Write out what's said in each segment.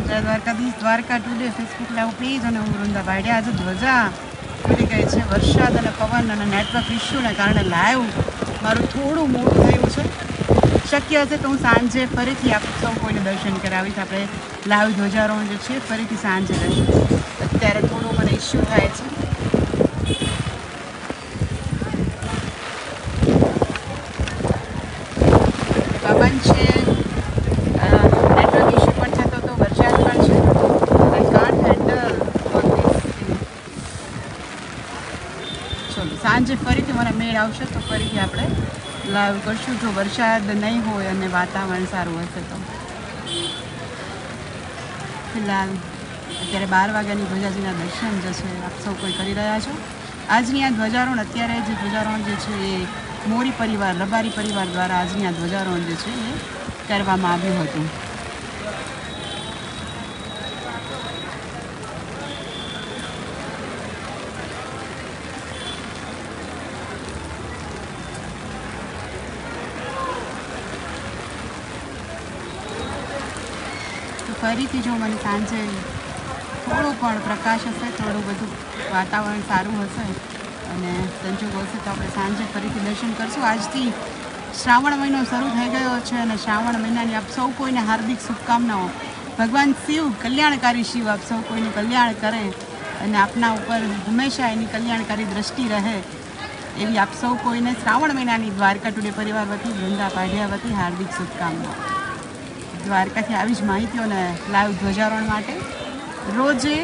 જય Dwarkadhish. Dwarka today Facebook live page અને હું વૃંદા ભાડિયા. આજે ધ્વજા ઉડી ગઈ છે. વરસાદ અને પવન અને નેટવર્ક ઇસ્યુને કારણે લાઈવ મારું થોડું મોડું થયું છે. શક્ય હશે તો હું સાંજે ફરીથી આપ સૌ કોઈને દર્શન કરાવીશ. આપણે લાઈવ ધ્વજારોહણ જે છે ફરીથી સાંજે રહીશું. અત્યારે થોડું મને ઇસ્યુ થાય છે. પવન છે, નેટવર્ક ઇસ્યુ પણ થતો હતો, વરસાદ પણ છે. I can't handle all this thing. ચલો સાંજે ફરીથી મને મેળ આવશે તો ફરીથી આપણે લાઈવ કરશું, જો વરસાદ નહીં હોય અને વાતાવરણ સારું હશે તો. ફિલહાલ અત્યારે 12 વાગ્યાની ધ્વજાજીના દર્શન જે છે આપ સૌ કોઈ કરી રહ્યા છો. આજની આ ધ્વજારોહણ, અત્યારે જે ધ્વજારોહણ જે છે એ મોરી પરિવાર, રબારી પરિવાર દ્વારા આજની આ ધ્વજારોહણ જે છે એ કરવામાં આવ્યું હતું. ફરીથી જો મને સાંજે થોડું પણ પ્રકાશ હશે, થોડું બધું વાતાવરણ સારું હશે અને સંજોગ હશે તો આપણે સાંજે ફરીથી દર્શન કરશું. આજથી શ્રાવણ મહિનો શરૂ થઈ ગયો છે અને શ્રાવણ મહિનાની આપ સૌ કોઈને હાર્દિક શુભકામનાઓ. ભગવાન શિવ, કલ્યાણકારી શિવ આપ સૌ કોઈનું કલ્યાણ કરે અને આપના ઉપર હંમેશા એની કલ્યાણકારી દ્રષ્ટિ રહે એવી આપ સૌ કોઈને શ્રાવણ મહિનાની દ્વારકા ટુડે પરિવાર વતી, વૃંદા પાઢિયા વતી હાર્દિક શુભકામનાઓ. દ્વારકાથી આવી જ માહિતીઓને લાઈવ ધ્વજારોહણ માટે રોજે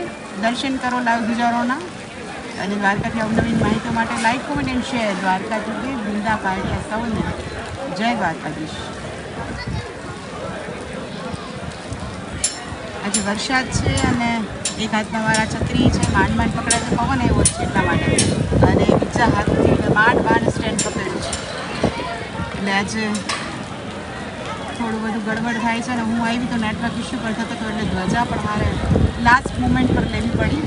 દર્શન કરો લાઈવ ધ્વજારોહણના, અને દ્વારકાથી અવનવીન માહિતીઓ માટે like, comment and share. Dwarka today, Vrinda Padhiya સૌને જય દ્વારકાધીશ. આજે વરસાદ છે અને એક હાથમાં મારા છત્રી છે, માંડ પકડે છે, પવન એવો જ છે એટલા માટે, અને બીજા હાથથી માંડ સ્ટેન્ડ પકડ્યું છે. એટલે આજે થોડું બધું ગડબડ થાય છે અને હું આવી તો નેટવર્ક ઇસ્યુ પણ થતો હતો, એટલે ધ્વજા પણ મારે લાસ્ટ મોમેન્ટ પર લેવી પડી.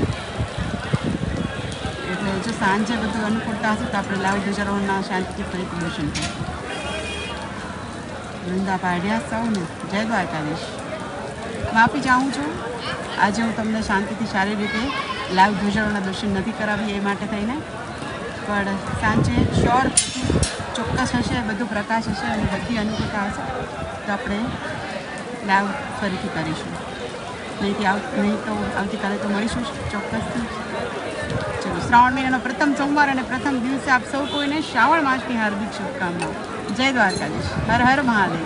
એટલે જો સાંજે બધું અનુકૂળતા હશે તો આપણે લાઈવ ધ્વજારોહણના શાંતિથી ફરીથી દર્શન કરીશું. વૃંદા પાઢિયા સૌને જય દ્વારકાધીશ. માફી ચાહું છું, આજે હું તમને શાંતિથી સારી રીતે લાઈવ ધ્વજારોહણના દર્શન નથી કરાવી એ માટે થઈને, પણ સાંજે શ્યોર ચોક્કસ હશે, બધું પ્રકાશ હશે અને બધી અનુકૂળતા હશે તો આપણે લાઈવ ફરીથી કરીશું. નહીં તો આવતીકાલે તો મળીશું ચોક્કસથી. ચલો, શ્રાવણ મહિનાનો પ્રથમ સોમવાર અને પ્રથમ દિવસે આપ સૌ કોઈને શ્રાવણ માસની હાર્દિક શુભકામનાઓ. જય દ્વારકાધીશ. હર હર મહાદેવ.